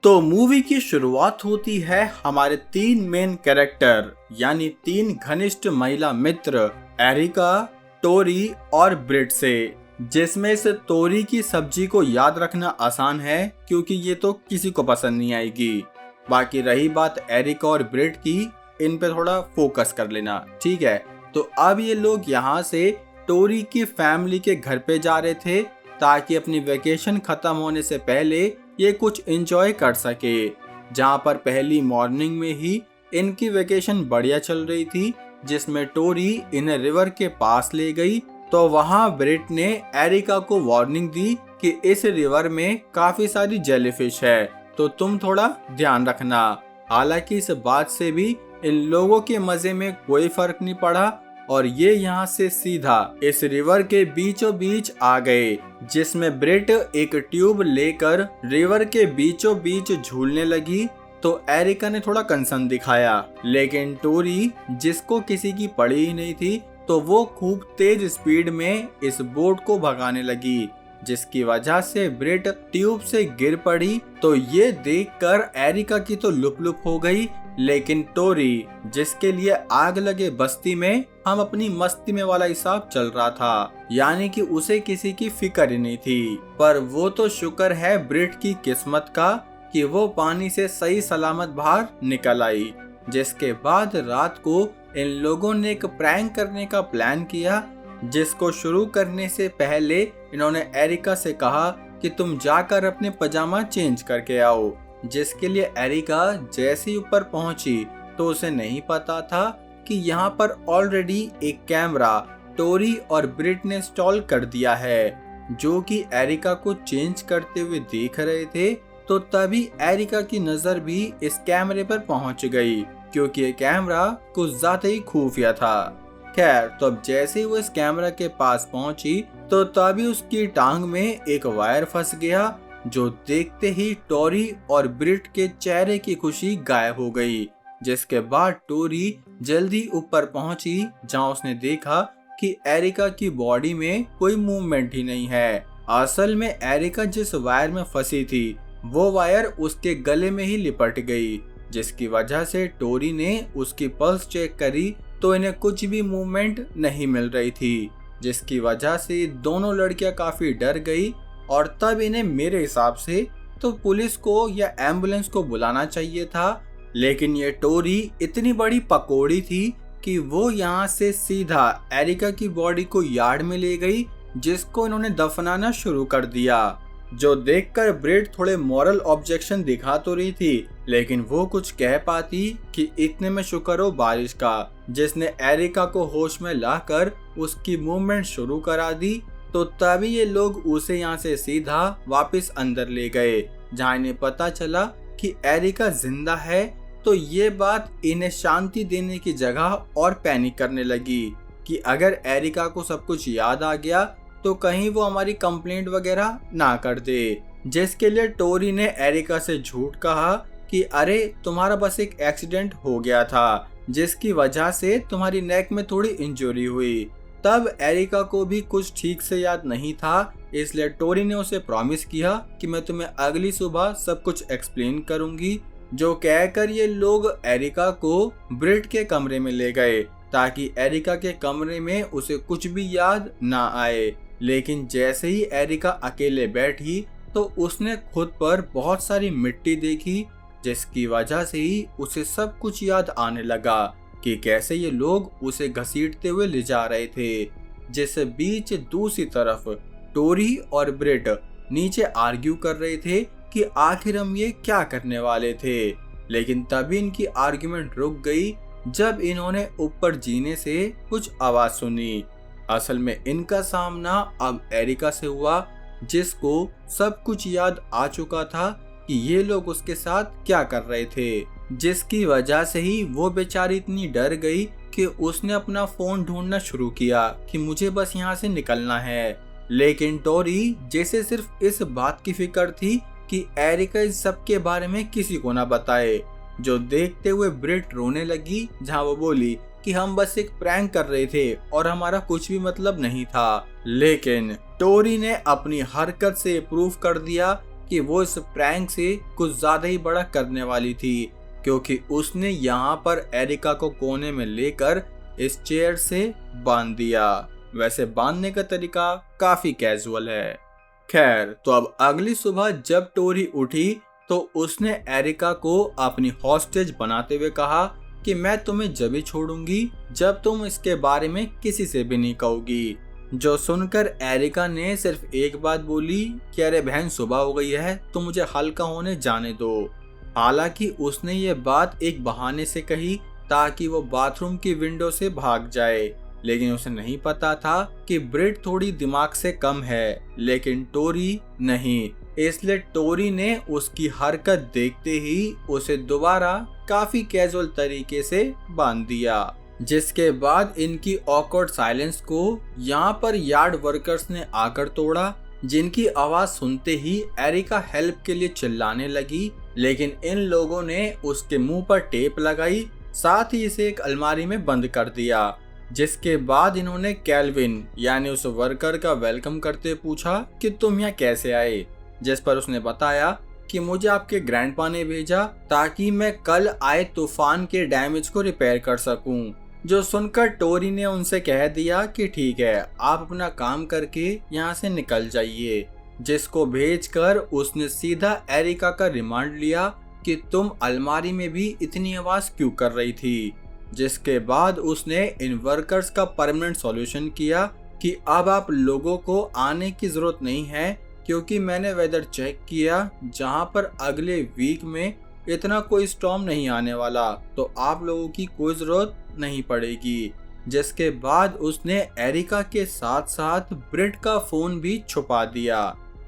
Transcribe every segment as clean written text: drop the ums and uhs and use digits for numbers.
तो मूवी की शुरुआत होती है हमारे तीन मेन कैरेक्टर यानी तीन घनिष्ठ महिला मित्र एरिका, टोरी और ब्रिट से, जिसमें से टोरी की सब्जी को याद रखना आसान है क्योंकि ये तो किसी को पसंद नहीं आएगी। बाकी रही बात एरिका और ब्रिट की, इन पे थोड़ा फोकस कर लेना, ठीक है। तो अब ये लोग यहाँ से टोरी की फैमिली के घर पे जा रहे थे ताकि अपनी वेकेशन खत्म होने से पहले ये कुछ एंजॉय कर सके। जहाँ पर पहली मॉर्निंग में ही इनकी वेकेशन बढ़िया चल रही थी, जिसमें टोरी इन्हें रिवर के पास ले गई तो वहाँ ब्रिट ने एरिका को वार्निंग दी कि इस रिवर में काफी सारी जेलीफिश है, तो तुम थोड़ा ध्यान रखना। हालांकि इस बात से भी इन लोगों के मजे में कोई फर्क नहीं पड़ा और ये यहाँ से सीधा इस रिवर के बीचों बीच आ गए, जिसमें ब्रिट एक ट्यूब लेकर रिवर के बीचों बीच झूलने लगी। तो एरिका ने थोड़ा कंसर्न दिखाया, लेकिन टोरी, जिसको किसी की पड़ी ही नहीं थी, तो वो खूब तेज स्पीड में इस बोट को भगाने लगी, जिसकी वजह से ब्रिट ट्यूब से गिर पड़ी। तो ये देखकर एरिका की तो लुप हो गई, लेकिन टोरी, जिसके लिए आग लगे बस्ती में हम अपनी मस्ती में वाला हिसाब चल रहा था, यानी कि उसे किसी की फिक्र ही नहीं थी। पर वो तो शुक्र है ब्रिट की किस्मत का कि वो पानी से सही सलामत बाहर निकल आई। जिसके बाद रात को इन लोगों ने एक प्रैंक करने का प्लान किया, जिसको शुरू करने से पहले इन्होंने एरिका से कहा कि तुम जाकर अपने पजामा चेंज करके आओ। जिसके लिए एरिका जैसे ही ऊपर पहुंची तो उसे नहीं पता था कि यहाँ पर ऑलरेडी एक कैमरा टोरी और ब्रिट ने इंस्टॉल कर दिया है, जो कि एरिका को चेंज करते हुए देख रहे थे। तो तभी एरिका की नजर भी इस कैमरे पर पहुंच गई, क्योंकि ये कैमरा कुछ ज्यादा ही खुफिया था। खैर, तो अब जैसे ही वो इस कैमरा के पास पहुंची तो तभी उसकी टांग में एक वायर फंस गया, जो देखते ही टोरी और ब्रिट के चेहरे की खुशी गायब हो गई। जिसके बाद टोरी जल्दी ऊपर पहुंची, जहां उसने देखा कि एरिका की बॉडी में कोई मूवमेंट ही नहीं है। असल में एरिका जिस वायर में फंसी थी वो वायर उसके गले में ही लिपट गई, जिसकी वजह से टोरी ने उसकी पल्स चेक करी तो इन्हें कुछ भी मूवमेंट नहीं मिल रही थी, जिसकी वजह से दोनों लड़कियां काफी डर गई। और तब इन्हें मेरे हिसाब से तो पुलिस को या एम्बुलेंस को बुलाना चाहिए था, लेकिन ये टोरी इतनी बड़ी पकौड़ी थी कि वो यहाँ से सीधा एरिका की बॉडी को यार्ड में ले गई, जिसको इन्होंने दफनाना शुरू कर दिया। जो देखकर ब्रिट थोड़े मॉरल ऑब्जेक्शन दिखा तो रही थी, लेकिन वो कुछ कह पाती कि इतने में शुक्र हो बारिश का, जिसने एरिका को होश में लाकर उसकी मूवमेंट शुरू करा दी। तो तभी ये लोग उसे यहाँ से सीधा वापस अंदर ले गए, जहाँ इन्हें पता चला कि एरिका जिंदा है। तो ये बात इन्हें शांति देने की जगह और पैनिक करने लगी कि अगर एरिका को सब कुछ याद आ गया तो कहीं वो हमारी कंप्लेंट वगैरह ना कर दे। जिसके लिए टोरी ने एरिका से झूठ कहा कि अरे तुम्हारा बस एक एक्सीडेंट हो गया था, जिसकी वजह से तुम्हारी नेक में थोड़ी इंजरी हुई। तब एरिका को भी कुछ ठीक से याद नहीं था, इसलिए टोरी ने उसे प्रॉमिस किया कि मैं तुम्हें अगली सुबह सब कुछ एक्सप्लेन करूंगी। जो कहकर ये लोग एरिका को ब्रिट के कमरे में ले गए ताकि एरिका के कमरे में उसे कुछ भी याद ना आए। लेकिन जैसे ही एरिका अकेले बैठी तो उसने खुद पर बहुत सारी मिट्टी देखी, जिसकी वजह से ही उसे सब कुछ याद आने लगा कि कैसे ये लोग उसे घसीटते हुए ले जा रहे थे। जिस बीच दूसरी तरफ टोरी और ब्रिट नीचे आर्ग्यू कर रहे थे कि आखिर हम ये क्या करने वाले थे। लेकिन तभी इनकी आर्ग्यूमेंट रुक गई जब इन्होंने ऊपर जीने से कुछ आवाज सुनी। असल में इनका सामना अब एरिका से हुआ, जिसको सब कुछ याद आ चुका था कि ये लोग उसके साथ क्या कर रहे थे, जिसकी वजह से ही वो बेचारी इतनी डर गई कि उसने अपना फोन ढूंढना शुरू किया कि मुझे बस यहाँ से निकलना है। लेकिन टोरी, जैसे सिर्फ इस बात की फिक्र थी कि एरिका इस सब के बारे में किसी को ना बताए, जो देखते हुए ब्रिट रोने लगी, जहाँ वो बोली कि हम बस एक प्रैंक कर रहे थे और हमारा कुछ भी मतलब नहीं था। लेकिन टोरी ने अपनी हरकत से प्रूफ कर दिया कि वो इस प्रैंक से कुछ ज्यादा ही बड़ा करने वाली थी, क्योंकि उसने यहाँ पर एरिका को कोने में लेकर इस चेयर से बांध दिया। वैसे बांधने का तरीका काफी कैजुअल है। खैर, तो अब अगली सुबह जब टोरी उठी तो उसने एरिका को अपनी हॉस्टेज बनाते हुए कहा कि मैं तुम्हें जब ही छोड़ूंगी जब तुम इसके बारे में किसी से भी नहीं कहोगी। जो सुनकर एरिका ने सिर्फ एक बात बोली कि अरे बहन, सुबह हो गई है तो मुझे हल्का होने जाने दो। हालांकि उसने ये बात एक बहाने से कही ताकि वो बाथरूम की विंडो से भाग जाए, लेकिन उसे नहीं पता था कि ब्रिट थोड़ी दिमाग से कम है लेकिन टोरी नहीं। इसलिए टोरी ने उसकी हरकत देखते ही उसे दोबारा काफी कैजुअल तरीके से बांध दिया, जिसके बाद इनकी ऑकवर्ड साइलेंस को यहाँ पर यार्ड वर्कर्स ने आकर तोड़ा, जिनकी आवाज सुनते ही एरिका हेल्प के लिए चिल्लाने लगी, लेकिन इन लोगों ने उसके मुंह पर टेप लगाई, साथ ही इसे एक अलमारी में बंद कर दिया। जिसके बाद इन्होंने कैल्विन यानी उस वर्कर का वेलकम करते पूछा कि तुम यहाँ कैसे आए, जिस पर उसने बताया कि मुझे आपके ग्रैंडपा ने भेजा ताकि मैं कल आए तूफान के डैमेज को रिपेयर कर सकूं। जो सुनकर टोरी ने उनसे कह दिया कि ठीक है, आप अपना काम करके यहाँ से निकल जाइए, जिसको भेजकर उसने सीधा एरिका का रिमांड लिया कि तुम अलमारी में भी इतनी आवाज क्यों कर रही थी। जिसके बाद उसने इन वर्कर्स का परमानेंट सॉल्यूशन किया कि अब आप लोगों को आने की जरूरत नहीं है, क्योंकि मैंने वेदर चेक किया जहां पर अगले वीक में इतना कोई स्टॉर्म नहीं आने वाला, तो आप लोगों की कोई जरूरत नहीं पड़ेगी। जिसके बाद उसने एरिका के साथ साथ ब्रिट का फोन भी छुपा दिया।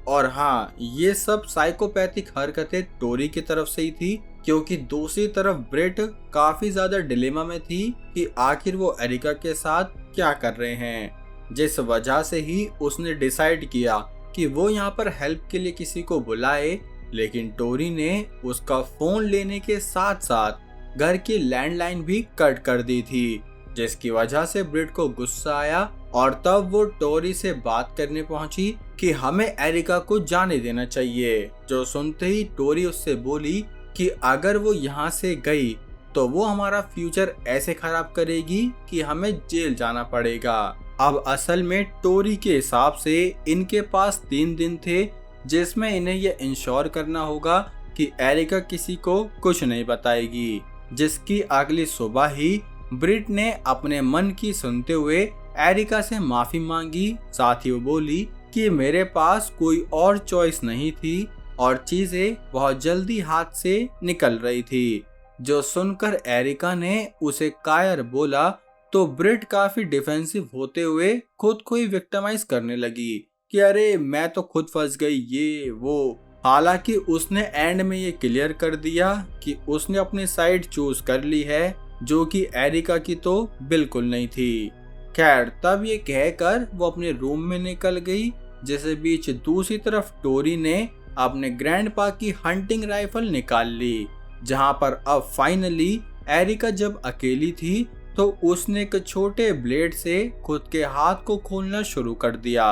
और हाँ, ये सब साइकोपैथिक हरकतें टोरी की तरफ से ही थी, क्योंकि दूसरी तरफ ब्रिट काफी ज्यादा डिलेमा में थी कि आखिर वो एरिका के साथ क्या कर रहे हैं। जिस वजह से ही उसने डिसाइड किया कि वो यहाँ पर हेल्प के लिए किसी को बुलाए, लेकिन टोरी ने उसका फोन लेने के साथ साथ घर की लैंडलाइन भी कट कर दी थी, जिसकी वजह से ब्रिट को गुस्सा आया और तब वो टोरी से बात करने पहुंची कि हमें एरिका को जाने देना चाहिए। जो सुनते ही टोरी उससे बोली कि अगर वो यहाँ से गई तो वो हमारा फ्यूचर ऐसे खराब करेगी कि हमें जेल जाना पड़ेगा। अब असल में टोरी के हिसाब से इनके पास 3 दिन थे, जिसमें इन्हें यह इंश्योर करना होगा कि एरिका किसी को कुछ नहीं बताएगी। जिसकी अगली सुबह ही ब्रिट ने अपने मन की सुनते हुए एरिका से माफी मांगी, साथ ही वो बोली कि मेरे पास कोई और चॉइस नहीं थी और चीजें बहुत जल्दी हाथ से निकल रही थी। जो सुनकर एरिका ने उसे कायर बोला तो ब्रिट काफी डिफेंसिव होते हुए खुद को ही विक्टिमाइज करने लगी कि अरे मैं तो खुद फंस गई, ये वो। हालांकि उसने एंड में ये क्लियर कर दिया कि उसने अपनी साइड चूज कर ली है, जो कि एरिका की तो बिल्कुल नहीं थी। खैर, तब ये कहकर वो अपने रूम में निकल गई, जिसे बीच दूसरी तरफ टोरी ने अपने ग्रैंडपा की हंटिंग राइफल निकाल ली, जहां पर अब फाइनली एरिका जब अकेली थी तो उसने एक छोटे ब्लेड से खुद के हाथ को खोलना शुरू कर दिया।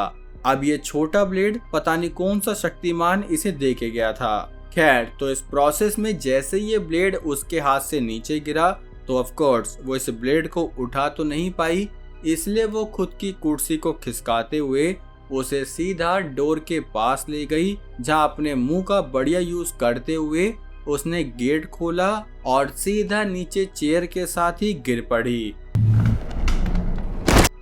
अब ये छोटा ब्लेड पता नहीं कौन सा शक्तिमान इसे दे के गया था। खैर, तो इस प्रोसेस में जैसे ये ब्लेड उसके हाथ से नीचे गिरा तो ऑफ कोर्स वो इस ब्लेड को उठा तो नहीं पाई, इसलिए वो खुद की कुर्सी को खिसकाते हुए उसे सीधा डोर के पास ले गई, जहां अपने मुंह का बढ़िया यूज करते हुए उसने गेट खोला और सीधा नीचे चेयर के साथ ही गिर पड़ी,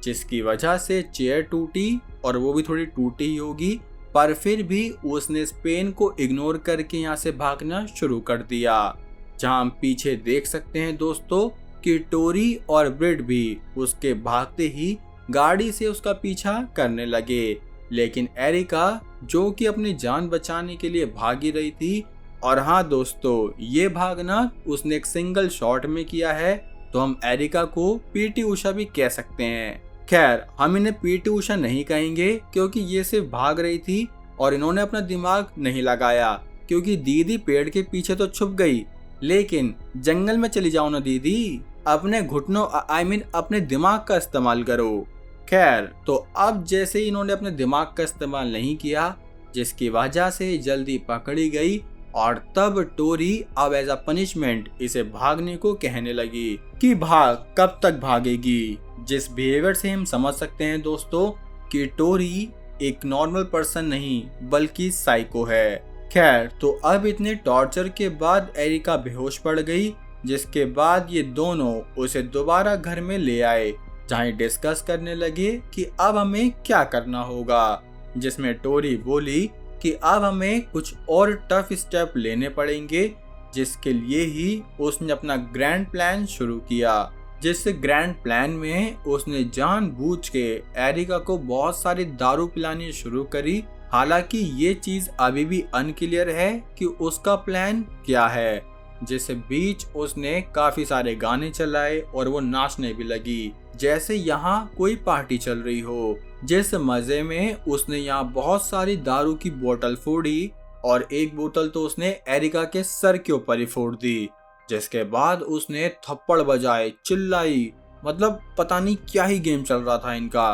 जिसकी वजह से चेयर टूटी और वो भी थोड़ी टूटी ही होगी, पर फिर भी उसने इस पेन को इग्नोर करके यहाँ से भागना शुरू कर दिया। जहां हम पीछे देख सकते हैं दोस्तों कि टोरी और ब्रिट भी उसके भागते ही गाड़ी से उसका पीछा करने लगे, लेकिन एरिका जो कि अपनी जान बचाने के लिए भागी रही थी, और हाँ दोस्तों, ये भागना उसने एक सिंगल शॉट में किया है, तो हम एरिका को पीटी उषा भी कह सकते हैं। खैर, हम इन्हें पीटी उषा नहीं कहेंगे क्योंकि ये सिर्फ भाग रही थी और इन्होंने अपना दिमाग नहीं लगाया, क्योंकि दीदी पेड़ के पीछे तो छुप गई, लेकिन जंगल में चली जाओ ना दीदी, अपने घुटनों अपने दिमाग का इस्तेमाल करो। खैर, तो अब जैसे ही इन्होंने अपने दिमाग का इस्तेमाल नहीं किया, जिसकी वजह से जल्दी पकड़ी गई। और तब टोरी अब एज अ पनिशमेंट इसे भागने को कहने लगी कि भाग, कब तक भागेगी। जिस बिहेवियर से हम समझ सकते हैं दोस्तों कि टोरी एक नॉर्मल पर्सन नहीं बल्कि साइको है। खैर, तो अब इतने टॉर्चर के बाद एरिका बेहोश पड़ गई, जिसके बाद ये दोनों उसे दोबारा घर में ले आए, जहाँ डिस्कस करने लगे कि अब हमें क्या करना होगा। जिसमें टोरी बोली कि अब हमें कुछ और टफ स्टेप लेने पड़ेंगे, जिसके लिए ही उसने अपना ग्रैंड प्लान शुरू किया। जिस ग्रैंड प्लान में उसने जानबूझ के एरिका को बहुत सारी दारू पिलानी शुरू करी। हालांकि ये चीज अभी भी अनक्लियर है कि उसका प्लान क्या है। जिस बीच उसने काफी सारे गाने चलाए और वो नाचने भी लगी जैसे यहाँ कोई पार्टी चल रही हो। जिस मजे में उसने यहाँ बहुत सारी दारू की बोतल फोड़ी और एक बोतल तो उसने एरिका के सर के ऊपर ही फोड़ दी। जिसके बाद उसने थप्पड़ बजाए, चिल्लाई, मतलब पता नहीं क्या ही गेम चल रहा था इनका।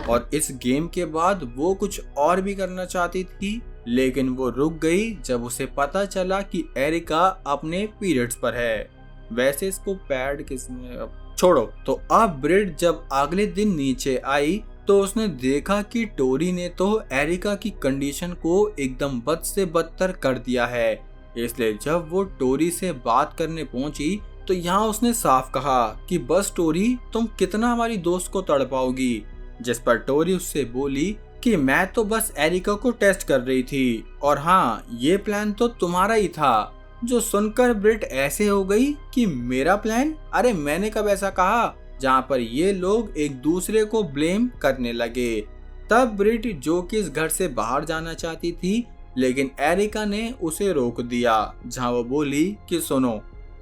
और इस गेम के बाद वो कुछ और भी करना चाहती थी, लेकिन वो रुक गई जब उसे पता चला कि एरिका अपने पीरियड्स पर है। वैसे इसको पैड किसने, छोड़ो। तो अब ब्रिट जब अगले दिन नीचे आई तो उसने देखा कि टोरी ने तो एरिका की कंडीशन को एकदम बद से बदतर कर दिया है। इसलिए जब वो टोरी से बात करने पहुंची तो यहाँ उसने साफ कहा कि बस टोरी, तुम कितना हमारी दोस्त को तड़पाओगी। जिस पर टोरी उससे बोली कि मैं तो बस एरिका को टेस्ट कर रही थी, और हाँ, ये प्लान तो तुम्हारा ही था। जो सुनकर ब्रिट ऐसे हो गई कि मेरा प्लान? अरे मैंने कब ऐसा कहा? जहाँ पर ये लोग एक दूसरे को ब्लेम करने लगे। तब ब्रिट, जो कि इस घर से बाहर जाना चाहती थी, लेकिन एरिका ने उसे रोक दिया, जहाँ वो बोली कि सुनो,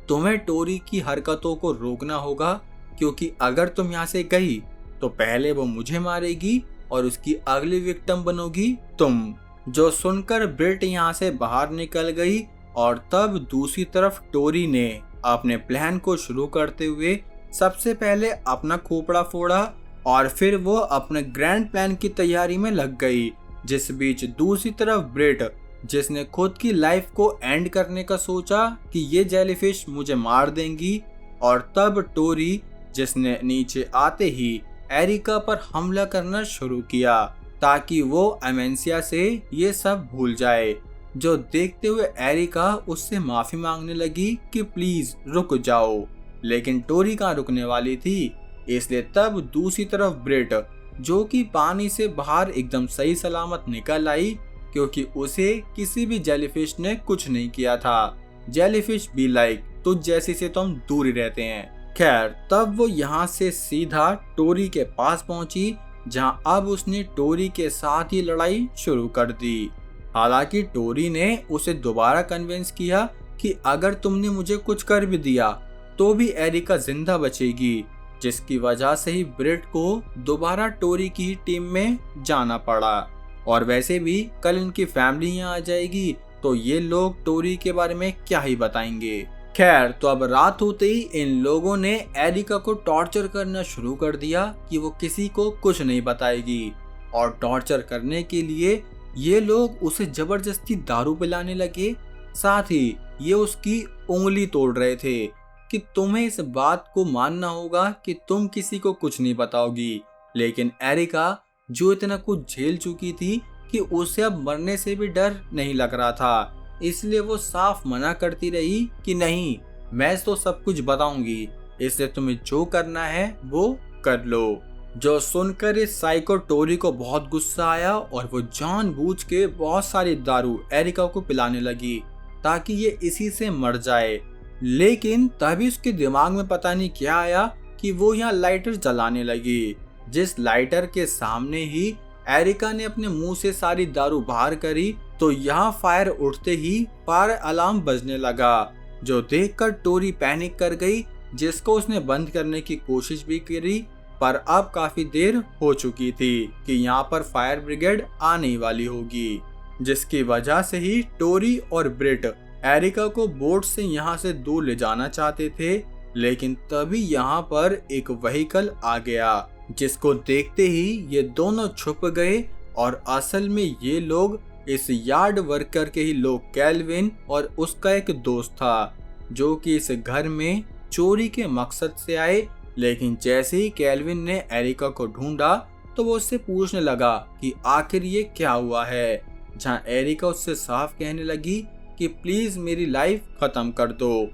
तुम्हें टोरी की हरकतों को रोकना होगा, क्योंकि अगर तुम यहाँ से गई तो पहले वो मुझे मारेगी और उसकी अगली विक्टिम बनोगी तुम। जो सुनकर ब्रिट यहाँ से बाहर निकल गई। और तब दूसरी तरफ टोरी ने अपने प्लान को शुरू करते हुए सबसे पहले अपना खोपड़ा फोड़ा और फिर वो अपने ग्रैंड प्लान की तैयारी में लग गई। जिस बीच दूसरी तरफ ब्रिट, जिसने खुद की लाइफ को एंड करने का सोचा कि ये जेलीफिश मुझे मार देंगी। और तब टोरी, जिसने नीचे आते ही एरिका पर हमला करना शुरू किया ताकि वो अमेंसिया से ये सब भूल जाए। जो देखते हुए एरिका उससे माफी मांगने लगी कि प्लीज रुक जाओ, लेकिन टोरी कहाँ रुकने वाली थी। इसलिए तब दूसरी तरफ ब्रिट, जो कि पानी से बाहर एकदम सही सलामत निकल आई, क्योंकि उसे किसी भी जेलीफिश ने कुछ नहीं किया था। जेलीफिश बी लाइक, तुझ जैसी से तो हम दूर ही रहते हैं। खैर, तब वो यहाँ से सीधा टोरी के पास पहुंची, जहाँ अब उसने टोरी के साथ ही लड़ाई शुरू कर दी। हालांकि टोरी ने उसे दोबारा कन्विंस किया कि अगर तुमने मुझे कुछ कर भी दिया तो भी एरिका जिंदा बचेगी, जिसकी वजह से ही ब्रिट को दोबारा टोरी की टीम में जाना पड़ा। और वैसे भी कल इनकी फैमिली यहाँ आ जाएगी, तो ये लोग टोरी के बारे में क्या ही बताएंगे। खैर, तो अब रात होते ही इन लोगों ने एरिका को टॉर्चर करना शुरू कर दिया कि वो किसी को कुछ नहीं बताएगी। और टॉर्चर करने के लिए ये लोग उसे जबरदस्ती दारू पिलाने लगे। साथ ही ये उसकी उंगली तोड़ रहे थे कि तुम्हें इस बात को मानना होगा कि तुम किसी को कुछ नहीं बताओगी। लेकिन एरिका, जो इतना कुछ झेल चुकी थी कि उसे अब मरने से भी डर नहीं लग रहा था, इसलिए वो साफ मना करती रही कि नहीं, मैं तो सब कुछ बताऊंगी, इसलिए तुम्हें जो करना है वो कर लो। जो सुनकर इस साइको टोरी को बहुत गुस्सा आया और वो जानबूझ के बहुत सारी दारू एरिका को पिलाने लगी ताकि ये इसी से मर जाए। लेकिन तभी उसके दिमाग में पता नहीं क्या आया कि वो यहाँ लाइटर जलाने लगी। जिस लाइटर के सामने ही एरिका ने अपने मुंह से सारी दारू बाहर करी, तो यहाँ फायर उठते ही फायर अलार्म बजने लगा, जो देखकर टोरी पैनिक कर गई, जिसको उसने बंद करने की कोशिश भी करी, पर अब काफी देर हो चुकी थी कि यहाँ पर फायर ब्रिगेड आने वाली होगी। जिसकी वजह से ही टोरी और ब्रिट एरिका को बोट से यहाँ से दूर ले जाना चाहते थे, लेकिन तभी यहाँ पर एक व्हीकल आ गया, जिसको देखते ही ये दोनों छुप गए और असल में ये लोग इस यार्ड वर्कर के ही लोग कैल्विन और उसका एक दोस्त था जो कि इस घर में चोरी के मकसद से आए। लेकिन जैसे ही कैल्विन ने एरिका को ढूंढा तो वो उससे पूछने लगा कि आखिर ये क्या हुआ है, जहां एरिका उससे साफ कहने लगी कि प्लीज मेरी लाइफ खत्म कर दो।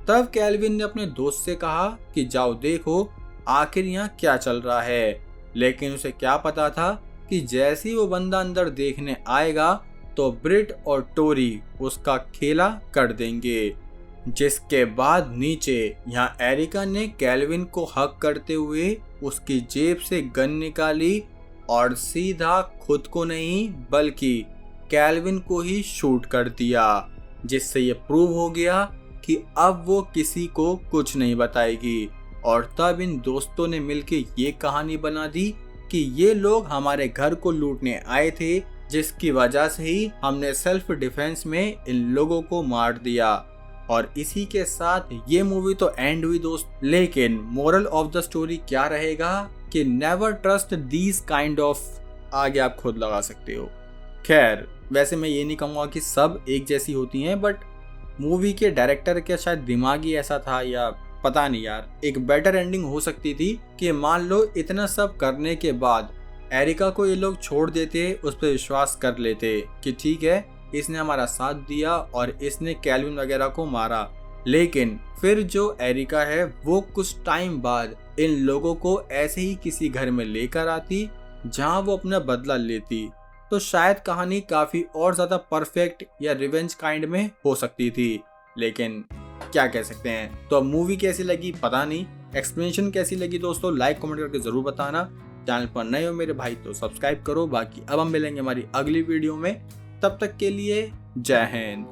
तब कैल्विन ने अपने दोस्त से कहा कि जाओ देखो आखिर यहाँ क्या चल रहा है। लेकिन उसे क्या पता था कि जैसे ही वो बंदा अंदर देखने आएगा तो ब्रिट और टोरी उसका खेला कर देंगे। जिसके बाद नीचे यहाँ एरिका ने कैल्विन को हक करते हुए उसकी जेब से गन निकाली और सीधा खुद को नहीं बल्कि कैल्विन को ही शूट कर दिया, जिससे ये प्रूव हो गया कि अब वो किसी को कुछ नहीं बताएगी। और तब इन दोस्तों ने मिलकर ये कहानी बना दी कि ये लोग हमारे घर को लूटने आए थे, जिसकी वजह से ही हमने सेल्फ डिफेंस में इन लोगों को मार दिया। और इसी के साथ ये मूवी तो एंड हुई दोस्त, लेकिन मोरल ऑफ द स्टोरी क्या रहेगा कि never trust these kind of, आगे आप खुद लगा सकते हो। खैर वैसे मैं ये नहीं कहूँगा कि सब एक जैसी होती हैं, बट मूवी के डायरेक्टर का शायद दिमाग ही ऐसा था या पता नहीं यार, एक बेटर एंडिंग हो सकती थी कि मान लो इतना सब करने के बाद एरिका को ये लोग छोड़ देते, उस पर विश्वास कर लेते कि ठीक है इसने हमारा साथ दिया और इसने कैल्विन वगैरह को मारा। लेकिन फिर जो एरिका है वो कुछ टाइम बाद इन लोगों को ऐसे ही किसी घर में लेकर आती जहां वो अपना बदला लेती, तो शायद कहानी काफी और ज्यादा परफेक्ट या रिवेंज काइंड में हो सकती थी। लेकिन क्या कह सकते हैं। तो अब मूवी कैसी लगी पता नहीं, एक्सप्लेनेशन कैसी लगी दोस्तों लाइक कमेंट करके जरूर बताना। चैनल पर नए हो मेरे भाई तो सब्सक्राइब करो। बाकी अब हम मिलेंगे हमारी अगली वीडियो में, तब तक के लिए जय हिंद।